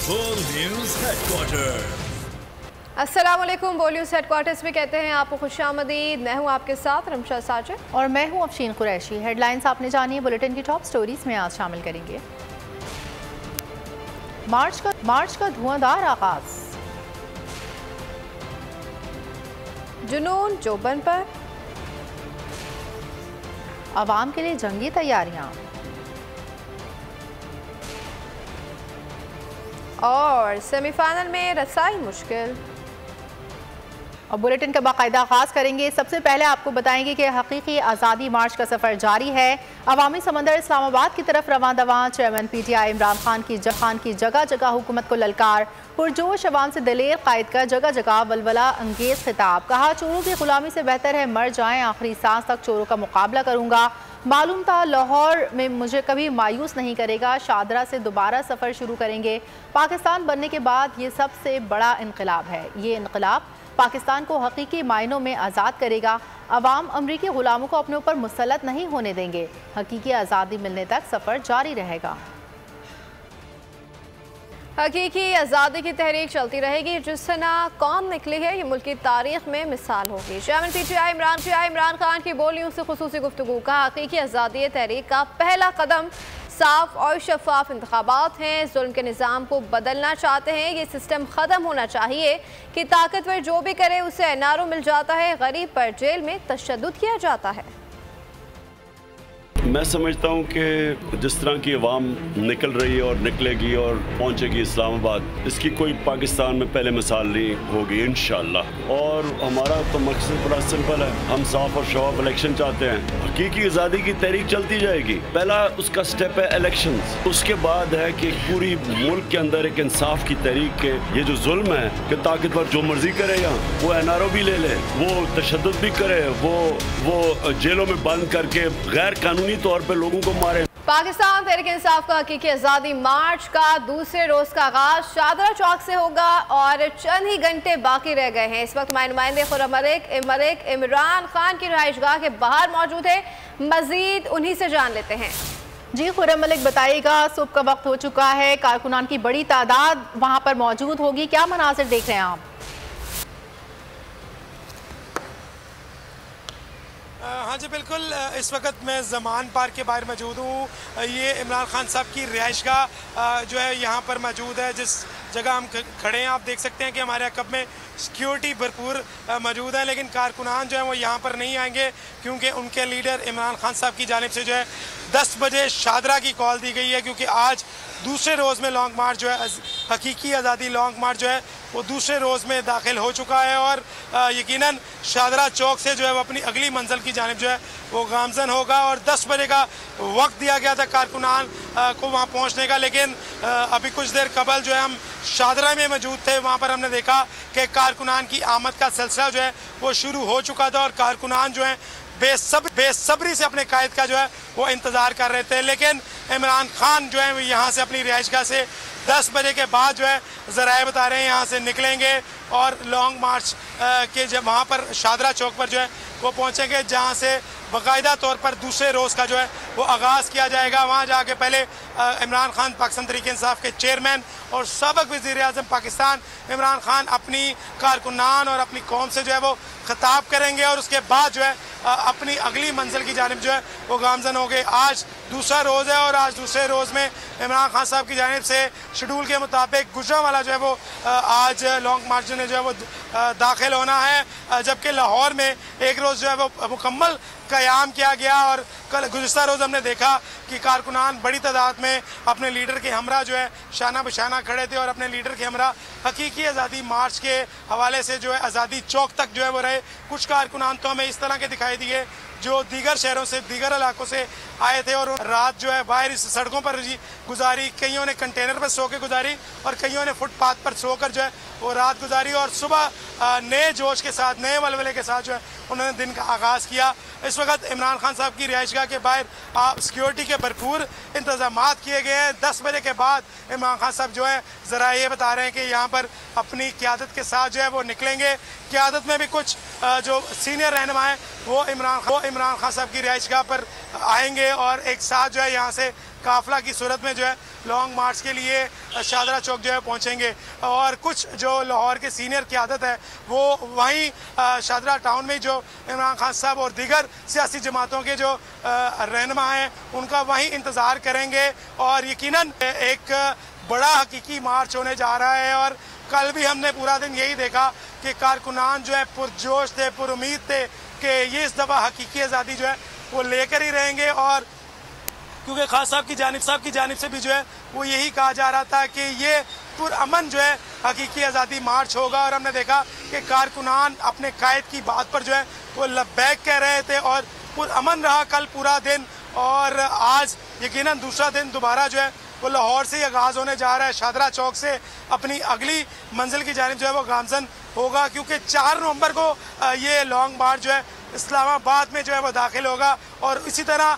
बोल news headquarter. अस्सलाम वालेकुम। बोल न्यूज हेडक्वार्टर्स में कहते हैं आपको खुशामदीद। मैं हूं आपके साथ रमशा साजिद और मैं हूं अफशीन कुरैशी। हेडलाइंस आपने जानी है, बुलेटिन की टॉप स्टोरीज में आज शामिल करेंगे। मार्च का धुआंधार आगाज, जुनून जोबन पर, आवाम के लिए जंगी तैयारियां और सेमीफाइनल में रसाई मुश्किल। और बुलेटिन का बाकायदा आगाज करेंगे। सबसे पहले आपको बताएंगे कि हकीकी आज़ादी मार्च का सफ़र जारी है। अवामी समंदर इस्लामाबाद की तरफ रवां दवां। चेयरमैन PTI इमरान खान की जगह जगह हुकूमत को ललकार। पुरजोश अवाम से दलेर कायद का जगह जगह वलवला अंगेज खिताब। कहा चोरों की गुलामी से बेहतर है मर जाएं, आखिरी सांस तक चोरों का मुकाबला करूंगा। मालूम था लाहौर में मुझे कभी मायूस नहीं करेगा। शादरा से दोबारा सफ़र शुरू करेंगे। पाकिस्तान बनने के बाद ये सबसे बड़ा इनकलाब है। ये इनकलाब पाकिस्तान को हकीकी मायनों में आज़ाद करेगा। अवाम अमरीकी गुलामों को अपने ऊपर मुसल्लत नहीं होने देंगे। हकीकी आज़ादी मिलने तक सफ़र जारी रहेगा। हकीकी आज़ादी की तहरीक चलती रहेगी। जिस तरह कौम निकली है ये मुल्क की तारीख में मिसाल होगी। चेयरमैन PTI इमरान खान की बोलियों से खुसूसी गुफ्तगू का हकीकी आज़ादी तहरीक का पहला कदम साफ और शफाफ इंतखाबात हैं। जुल्म के निज़ाम को बदलना चाहते हैं। ये सिस्टम ख़त्म होना चाहिए कि ताकतवर जो भी करे उसे NRO मिल जाता है, गरीब पर जेल में तशद्दुद किया जाता है। मैं समझता हूँ कि जिस तरह की आवाम निकल रही है और निकलेगी और पहुँचेगी इस्लामाबाद, इसकी कोई पाकिस्तान में पहले मिसाल नहीं होगी इंशाअल्लाह। और हमारा तो मकसद बड़ा सिंपल है, हम साफ और शफाफ इलेक्शन चाहते हैं। हकीकी आज़ादी की तहरीक चलती जाएगी। पहला उसका स्टेप है इलेक्शंस, उसके बाद है कि पूरी मुल्क के अंदर एक इंसाफ की तहरीक के ये जो जुल्म है कि ताकतवर जो मर्जी करेगा, वो NRO भी ले ले, वो तशद्दुद भी करे, वो जेलों में बंद करके गैर कानूनी तौर पे लोगों को मारे। पाकिस्तान तहरीक इंसाफ का हकीकी आज़ादी मार्च का दूसरे रोज का आगाज शादरा चौक से होगा और चंद ही घंटे बाकी रह गए हैं। इस वक्त नुमाइंदे खुर्रम मलिक इमरान खान की रिहाइशगाह के बाहर मौजूद है। मजीद उन्हीं से जान लेते हैं। जी खुर्रम मलिक बताइएगा, सुबह का वक्त हो चुका है, कारकुनान की बड़ी तादाद वहाँ पर मौजूद होगी, क्या मनाजिर देख रहे हैं आप? हाँ जी बिल्कुल, इस वक्त मैं ज़मान पार्क के बाहर मौजूद हूँ। ये इमरान खान साहब की रिहाइशगाह जो है यहाँ पर मौजूद है। जिस जगह हम खड़े हैं आप देख सकते हैं कि हमारे अकब में सिक्योरिटी भरपूर मौजूद है, लेकिन कारकुनान जो है वो यहाँ पर नहीं आएंगे क्योंकि उनके लीडर इमरान खान साहब की जानिब से जो है 10 बजे शादरा की कॉल दी गई है। क्योंकि आज दूसरे रोज़ में लॉन्ग मार्च जो है, हकीकी आज़ादी लॉन्ग मार्च जो है वो दूसरे रोज़ में दाखिल हो चुका है और यकीनन शादरा चौक से जो है वो अपनी अगली मंजिल की जानिब जो है वो गामजन होगा। और 10 बजे का वक्त दिया गया था कारकुनान को वहाँ पहुँचने का, लेकिन अभी कुछ देर कबल जो है हम शादरा में मौजूद थे, वहाँ पर हमने देखा कि कारकुनान की आमद का सिलसिला जो है वो शुरू हो चुका था और कारकुनान जो है बेसब्री से अपने कायद का जो है वो इंतज़ार कर रहे थे। लेकिन इमरान खान जो है वो यहाँ से अपनी रिहाइशगाह से 10 बजे के बाद जो है ज़राए बता रहे हैं यहाँ से निकलेंगे और लॉन्ग मार्च के जब वहाँ पर शादरा चौक पर जो है वो पहुँचेंगे, जहाँ से बाकायदा तौर पर दूसरे रोज़ का जो है वो आगाज़ किया जाएगा। वहाँ जाके पहले इमरान खान पाकिस्तान तहरीक इंसाफ के चेयरमैन और सबक वज़ीर-ए-आज़म पाकिस्तान इमरान खान अपनी कारकुनान और अपनी कौम से जो है वो खिताब करेंगे और उसके बाद जो है अपनी अगली मंजिल की जानिब जो है वो गामजन हो गए। आज दूसरा रोज़ है और आज दूसरे रोज़ में इमरान खान साहब की जानिब से शेड्यूल के मुताबिक गुजरांवाला जो है वो आज लॉन्ग मार्च में जो है वो दाखिल होना है, जबकि लाहौर में एक रोज़ जो है वो मुकम्मल क़याम किया गया। और कल गुज़िश्ता रोज़ हमने देखा कि कारकुनान बड़ी तादाद में अपने लीडर के हमरा जो है शाना बशाना खड़े थे और अपने लीडर के हमरा हकीकी आज़ादी मार्च के हवाले से जो है आज़ादी चौक तक जो है वो रहे। कुछ कारकुनान तो हमें इस तरह के दिखाई दिए जो दीगर शहरों से दीगर इलाकों से आए थे और रात जो है बाहर इस सड़कों पर गुजारी। कईयों ने कंटेनर पर सो के गुजारी और कईयों ने फुटपाथ पर सोकर जो है वो रात गुजारी और सुबह नए जोश के साथ, नए वलवले के साथ जो है उन्होंने दिन का आगाज़ किया। इस वक्त इमरान खान साहब की रिहाइशगाह के बाहर सिक्योरिटी के भरपूर इंतजाम किए गए हैं। 10 बजे के बाद इमरान खान साहब जो है ज़रा ये बता रहे हैं कि यहाँ पर अपनी क़यादत के साथ जो है वो निकलेंगे। क़यादत में भी कुछ जो सीनियर रहनुमा हैं वो इमरान खान साहब की रिहाइशगाह पर आएंगे और एक साथ जो है यहाँ से काफिला की सूरत में जो है लॉन्ग मार्च के लिए शादरा चौक जो है पहुंचेंगे। और कुछ जो लाहौर के सीनियर क़यादत है वो वहीं शादरा टाउन में जो इमरान खान साहब और दीगर सियासी जमातों के जो रहनुमा हैं उनका वहीं इंतज़ार करेंगे। और यकीनन एक बड़ा हकीकी मार्च होने जा रहा है। और कल भी हमने पूरा दिन यही देखा कि कारकुनान जो है पुरजोश थे, पुरुमीद थे कि ये इस दफ़ा हकीकी आज़ादी जो है वो लेकर ही रहेंगे। और क्योंकि खान साहब की जानिब से भी जो है वो यही कहा जा रहा था कि ये पुरअमन जो है हकीकी आज़ादी मार्च होगा। और हमने देखा कि कारकुनान अपने कायद की बात पर जो है वो लब्बैक कह रहे थे और पुरअमन रहा कल पूरा दिन। और आज यकीनन दूसरा दिन दोबारा जो है वो लाहौर से ही आगाज़ होने जा रहा है। शादरा चौक से अपनी अगली मंजिल की जानिब जो है वो गामजन होगा, क्योंकि 4 नवंबर को ये लॉन्ग मार्च जो है इस्लामाबाद में जो है वो दाखिल होगा। और इसी तरह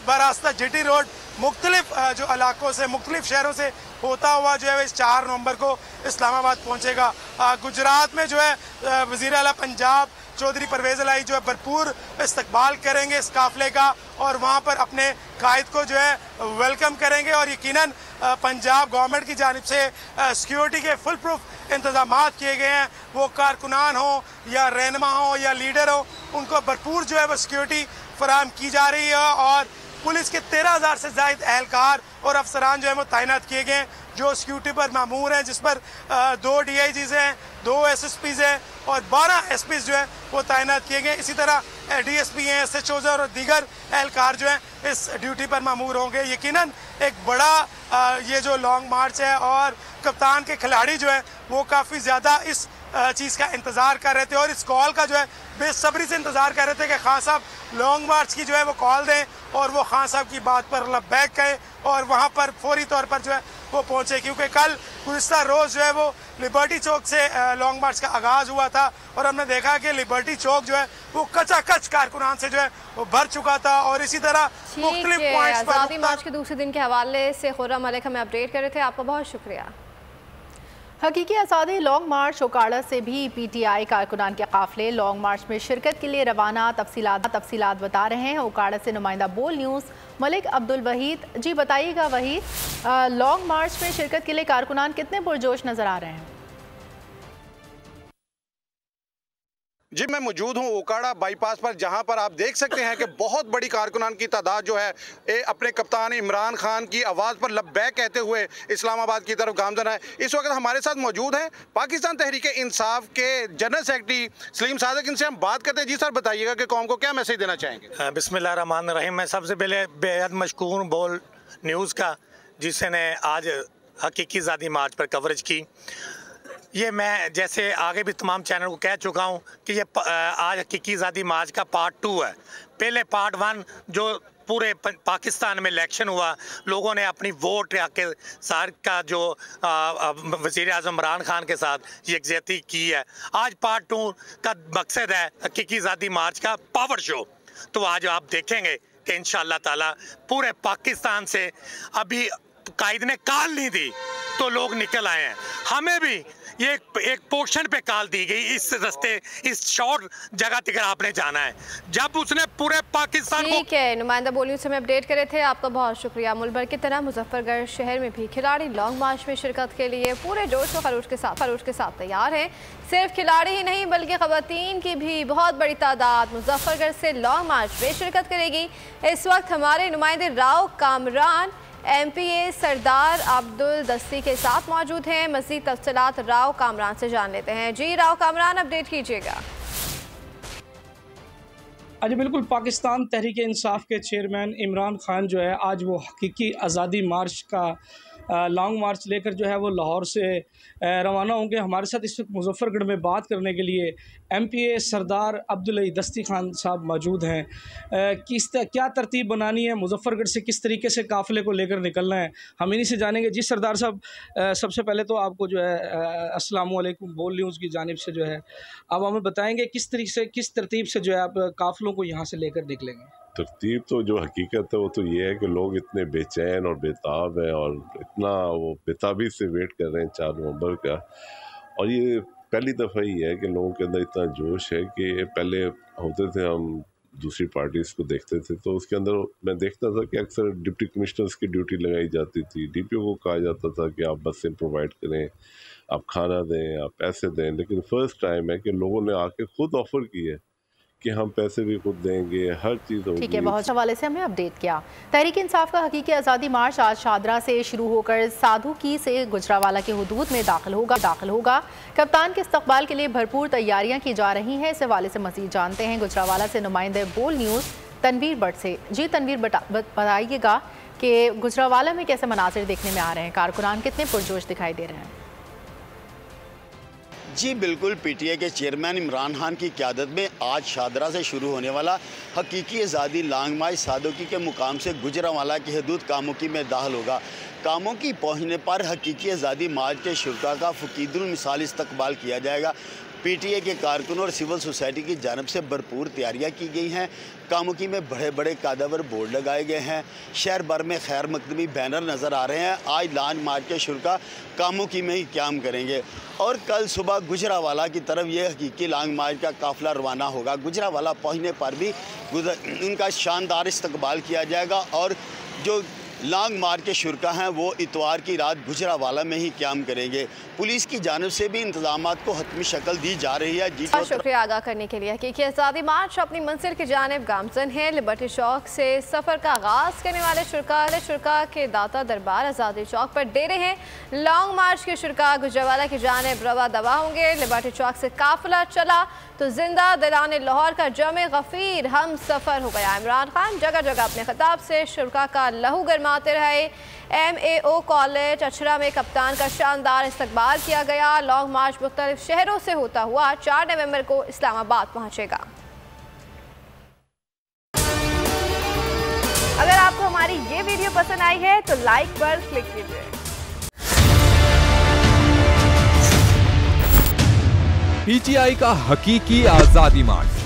बरास्ता जीटी रोड मुख्तलिफ जो इलाकों से, मुख्तलिफ शहरों से होता हुआ जो है इस 4 नवंबर को इस्लामाबाद पहुंचेगा। गुजरात में जो है वज़ीर आला पंजाब चौधरी परवेज़ इलाही जो है भरपूर इस्तकबाल करेंगे इस काफ़िले का और वहाँ पर अपने कायद को जो है वेलकम करेंगे। और यकीनन पंजाब गवर्नमेंट की जानिब से सिक्योरिटी के फुल प्रूफ इंतजाम किए गए हैं। वो कारकुनान हो या रहनुमा हो या लीडर हो, उनको भरपूर जो है वो सिक्योरिटी फराहम की जा रही है। और पुलिस के 13,000 से ज़ायद एहलकार और अफसरान जो है वो तैनात किए गए हैं जो सिक्योरिटी पर मामूर हैं, जिस पर 2 DIGs हैं, 2 SSPs हैं और 12 SPs जो है वो तैनात किए गए। इसी तरह DSP हैं, SHOs और दीगर एहलकार जो हैं इस ड्यूटी पर मामूर होंगे। यकीनन एक बड़ा ये जो लॉन्ग मार्च है और कप्तान के खिलाड़ी जो है वो काफ़ी ज़्यादा इस चीज़ का इंतज़ार कर रहे थे और इस कॉल का जो है बेसब्री से इंतज़ार कर रहे थे कि खान साहब लॉन्ग मार्च की जो है वो कॉल दें और वो खान साहब की बात पर लब्बैक कहे और वहाँ पर फौरी तौर पर जो है वो पहुँचे। क्योंकि कल गुज़िश्ता रोज़ जो है वो लिबर्टी चौक से लॉन्ग मार्च का आगाज़ हुआ था और हमने देखा कि लिबर्टी चौक जो है वो कचाकच कारकुनान से जो है वो भर चुका था। और इसी तरह मुख्तलिफ पॉइंट्स पर आज़ादी मार्च के दूसरे दिन के हवाले से खुर्रम मलिक हमें अपडेट कर रहे थे। आपका बहुत शुक्रिया। हकीकी आज़ादी लॉन्ग मार्च ओकाड़ा से भी PTI कारकुनान के काफ़िले लॉन्ग मार्च में शिरकत के लिए रवाना। तफसीलात बता रहे हैं ओकाड़ा से नुमाइंदा बोल न्यूज़ मलिक अब्दुल वहीद। जी बताइएगा वहीद, लॉन्ग मार्च में शिरकत के लिए कारकुनान कितने पुरजोश नज़र आ रहे हैं? जी मैं मौजूद हूँ ओकाड़ा बाईपास पर, जहाँ पर आप देख सकते हैं कि बहुत बड़ी कारकुनान की तादाद जो है अपने कप्तान इमरान खान की आवाज़ पर लब्बैक कहते हुए इस्लामाबाद की तरफ गामजन है। इस वक्त हमारे साथ मौजूद हैं पाकिस्तान तहरीक इंसाफ के जनरल सेक्रेटरी सलीम सादिक, इनसे हम बात करते हैं। जी सर बताइएगा कि कौम को क्या मैसेज देना चाहेंगे? बिस्मिल्लाहिर्रहमानिर्रहीम। मैं सबसे पहले बेहद मशकूर बोल न्यूज़ का जिसने आज हकीकी आज़ादी मार्च पर कवरेज की। ये मैं जैसे आगे भी तमाम चैनल को कह चुका हूँ कि ये आज हकीकी आज़ादी मार्च का पार्ट 2 है। पहले पार्ट 1 जो पूरे पाकिस्तान में इलेक्शन हुआ, लोगों ने अपनी वोट के सार का जो वज़ीर आज़म इमरान खान के साथ यकजहती की है। आज पार्ट 2 का मकसद है हकीकी आज़ादी मार्च का पावर शो। तो आज आप देखेंगे कि इंशाअल्लाह ताला पूरे पाकिस्तान से अभी कायद ने कॉल नहीं दी तो लोग निकल आए हैं। हमें भी ये एक पोर्शन पे कॉल दी गई, इस रास्ते इस शॉर्ट जगह तक आपने जाना है, जब उसने पूरे पाकिस्तान को। ठीक है, नुमाइंदा बोलियों से हमें अपडेट करे थे, आपका बहुत शुक्रिया। मुल्क भर की तरह मुजफ्फरगढ़ शहर में भी खिलाड़ी लॉन्ग मार्च में शिरकत के लिए पूरे जोश व खरोश के साथ तैयार हैं। सिर्फ खिलाड़ी ही नहीं बल्कि ख़वातीन की भी बहुत बड़ी तादाद मुजफ्फरगढ़ से लॉन्ग मार्च में शिरकत करेगी। इस वक्त हमारे नुमाइंदे राव कामरान MPA सरदार अब्दुल दस्ती के साथ मौजूद हैं। मज़ीद तफसीलात राव कामरान से जान लेते हैं। जी राव कामरान, अपडेट कीजिएगा। जी बिल्कुल, पाकिस्तान तहरीक इंसाफ के चेयरमैन इमरान खान जो है आज वो हकीकी आज़ादी मार्च का लॉन्ग मार्च लेकर जो है वो लाहौर से रवाना होंगे। हमारे साथ इस वक्त मुजफ्फरगढ़ में बात करने के लिए MPA सरदार अब्दुल दस्ती खान साहब मौजूद हैं। क्या तरतीब बनानी है, मुजफ्फरगढ़ से किस तरीके से काफ़िले को लेकर निकलना है, हम इन्हीं से जानेंगे। जी सरदार साहब, सबसे पहले तो आपको जो है अस्सलाम वालेकुम बोल न्यूज़ की जानिब से जो है अब हमें बताएँगे किस तरतीब से जो है आप काफ़िलों को यहाँ से लेकर निकलेंगे। तरतीब तो जो हकीकत है वो तो ये है कि लोग इतने बेचैन और बेताब हैं और इतना वो बेताबी से वेट कर रहे हैं 4 नवंबर का। और ये पहली दफ़ा ही है कि लोगों के अंदर इतना जोश है कि पहले होते थे हम दूसरी पार्टीज को देखते थे तो उसके अंदर मैं देखता था कि अक्सर डिप्टी कमिश्नर्स की ड्यूटी लगाई जाती थी। डीपीओ को कहा जाता था कि आप बसें प्रोवाइड करें, आप खाना दें, आप पैसे दें। लेकिन फर्स्ट टाइम है कि लोगों ने आके खुद ऑफर की है कि हम पैसे भी खुद देंगे, हर चीज़ होगी। ठीक है, बहुत हवाले से हमें अपडेट किया। तहरीक इंसाफ का हकीकी आज़ादी मार्च आज शादरा से शुरू होकर साधुकी से गुजरावाला के हुदूद में दाखिल होगा। कप्तान के इस्तकबाल के लिए भरपूर तैयारियां की जा रही हैं। इस हवाले से मज़ीद जानते हैं गुजरावाला से नुमाइंदे बोल न्यूज़ तनवीर भट्ट से। जी तनवीर, बताइएगा कि गुजरावाला में कैसे मनाजिर देखने में आ रहे हैं, कारकुनान कितने पुरजोश दिखाई दे रहे हैं? जी बिल्कुल, पीटीआई के चेयरमैन इमरान खान की क़यादत में आज शादरा से शुरू होने वाला हकीकी आज़ादी लॉन्ग मार्च सादोकी के मुकाम से गुजरावाला की हदूद कामोकी में दाखिल होगा। कामोकी पहुँचने पर हकीकी आज़ादी मार्च के शुरका का फकीदुल मिसाल इस्तकबाल किया जाएगा। पीटीआई के कारकुनों और सिविल सोसाइटी की जानब से भरपूर तैयारियां की गई हैं। कामुकी में बड़े बड़े कादावर बोर्ड लगाए गए हैं। शहर भर में खैर मकदमी बैनर नज़र आ रहे हैं। आज लॉन्ग मार्च के शुरका कामुकी में ही क़याम करेंगे और कल सुबह गुजरावाला की तरफ ये हकीकी लॉन्ग मार्च का काफ़िला रवाना होगा। गुजरावाला पहुँचने पर भी इनका शानदार इस्तकबाल किया जाएगा और जो लॉन्ग मार्च के शुरका हैं वो इतवार की रात गुजरावाला में ही क़याम करेंगे। पुलिस की जानिब से भी इंतजामात को हतमी शक्ल दी जा रही है। जी शुक्रिया आगाह करने के लिए। हकीकी आज़ादी मार्च अपनी मंजिल की जानिब गामजन है। लिबर्टी चौक से सफ़र का आगाज़ करने वाले शुरका के दाता दरबार आज़ादी चौक पर डेरे हैं। लॉन्ग मार्च के शुरका गुजरावाला की जानिब रवा दवा होंगे। लिबर्टी चौक से काफिला चला तो जिंदा दिलाने लाहौर का जमे गफीर हम सफ़र हो गया। इमरान खान जगह जगह अपने खिताब से शुरका का लहू गरमाते रहे। MAO कॉलेज अछरा में कप्तान का शानदार इस्तकबाल किया गया। लॉन्ग मार्च मुख्तलिफ शहरों से होता हुआ 4 नवंबर को इस्लामाबाद पहुंचेगा। अगर आपको हमारी ये वीडियो पसंद आई है तो लाइक पर क्लिक कीजिए। PTI का हकीकी आजादी मार्च।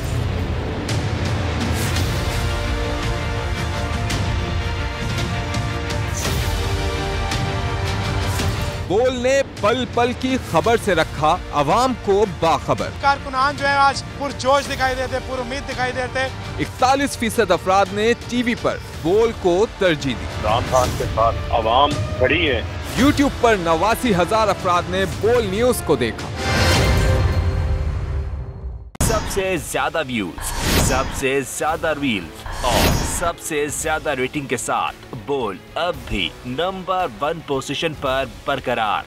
बोल ने पल पल की खबर से रखा अवाम को बाखबर। कारकुनान जो है आज पुरजोश दिखाई देते, पुरुम्मीद दिखाई देते। 41% अफराद ने टीवी पर बोल को तरजीह दी। इमरान खान के साथ अवाम खड़ी है। YouTube पर 89,000 अफराद ने बोल न्यूज को देखा। सबसे ज्यादा व्यूज, सबसे ज्यादा रील्स और सबसे ज्यादा रेटिंग के साथ बोल अब भी नंबर 1 पोजीशन पर बरकरार।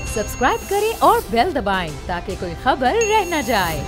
सब्सक्राइब करें और बेल दबाएं ताकि कोई खबर रह न जाए।